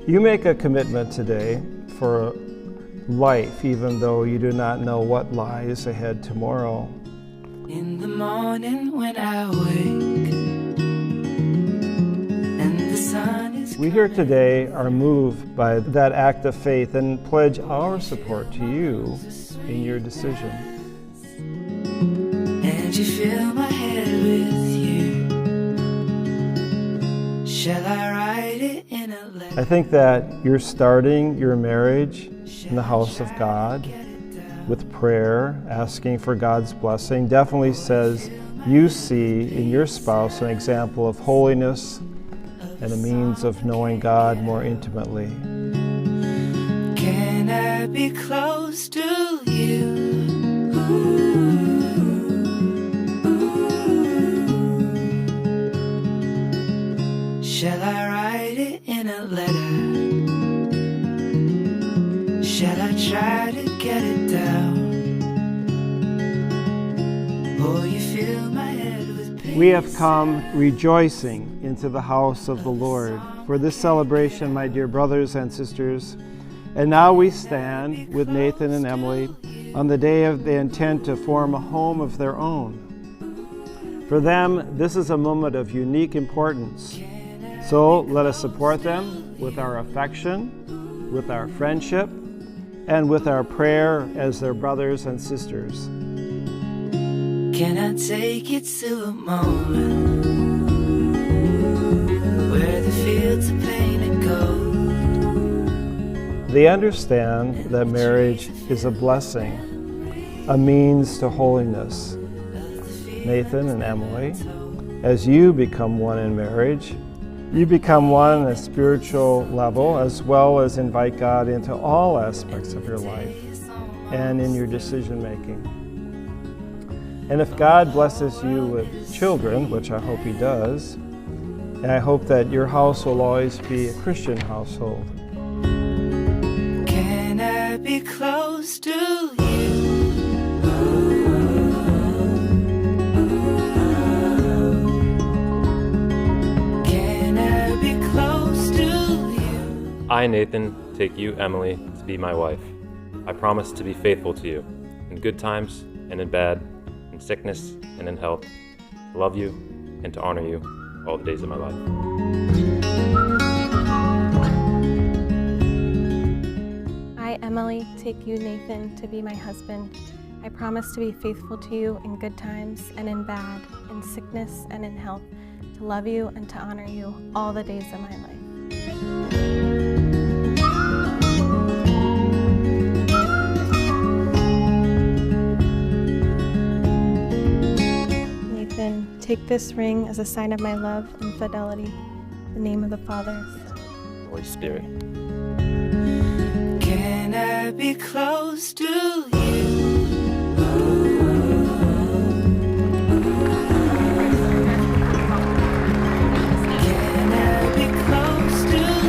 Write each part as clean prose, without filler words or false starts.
You make a commitment today for life, even though you do not know what lies ahead tomorrow. In the morning when I wake and the sun is We here today are moved by that act of faith and pledge our support to you in your decision. and you fill my head with you. Shall I write it in a letter? I think that you're starting your marriage in the house of God with prayer, asking for God's blessing, definitely says you see in your spouse an example of holiness and a means of knowing God more intimately. Can I be close to you? Shall I write it in a letter? Shall I try to get it down? Or you fill my head with pain? We have come rejoicing into the house of the Lord for this celebration, my dear brothers and sisters. And now we stand with Nathan and Emily on the day of the intent to form a home of their own. For them, this is a moment of unique importance. So let us support them with our affection, with our friendship, and with our prayer as their brothers and sisters. Can I take it to a moment where the fields are painted gold? They understand that marriage is a blessing, a means to holiness. Nathan and Emily, as you become one in marriage, you become one on a spiritual level, as well as invite God into all aspects of your life and in your decision making. And if God blesses you with children, which I hope He does, and I hope that your house will always be a Christian household. Can I be close to you? Can I be close to you? I, Nathan, take you, Emily, to be my wife. I promise to be faithful to you, in good times and in bad, in sickness and in health, to love you and to honor you all the days of my life. I, Emily, take you, Nathan, to be my husband. I promise to be faithful to you in good times and in bad, in sickness and in health, to love you and to honor you all the days of my life. Nathan, take this ring as a sign of my love and fidelity. In the name of the Father, Son, Holy Spirit. Can I be close to you? Can I be close to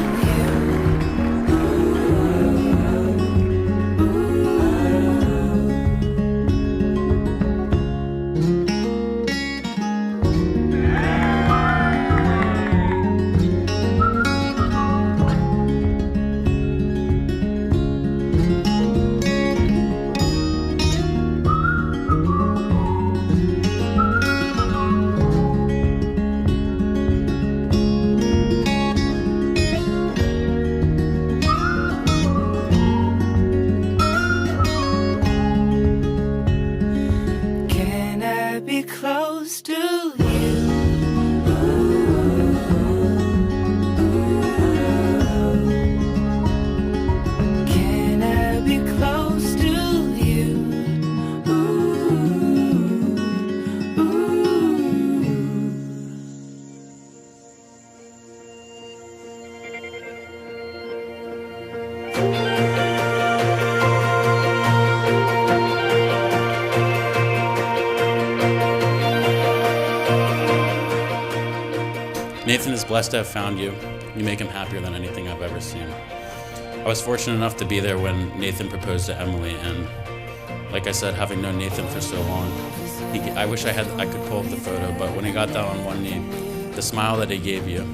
Can I be close to you? Can I be close to you? Nathan is blessed to have found you. You make him happier than anything I've ever seen. I was fortunate enough to be there when Nathan proposed to Emily, and Like I said, having known Nathan for so long, I wish I could pull up the photo, but when he got down on one knee, the smile that he gave you,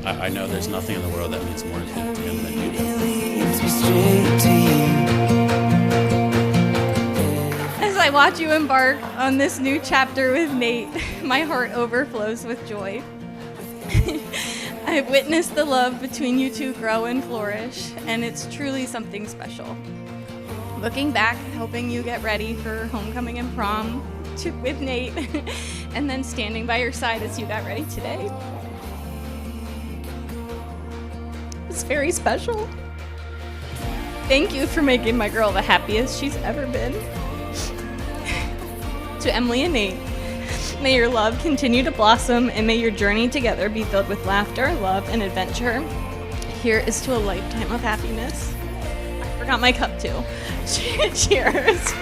I know there's nothing in the world that means more to him than you do. Leads me straight to you. As I watch you embark on this new chapter with Nate, my heart overflows with joy. I've witnessed the love between you two grow and flourish, and it's truly something special. Looking back, helping you get ready for homecoming and prom with Nate, and then standing by your side as you got ready today. It's very special. Thank you for making my girl the happiest she's ever been. To Emily and Nate, may your love continue to blossom, and may your journey together be filled with laughter, love, and adventure. Here is to a lifetime of happiness. I forgot my cup too. Cheers.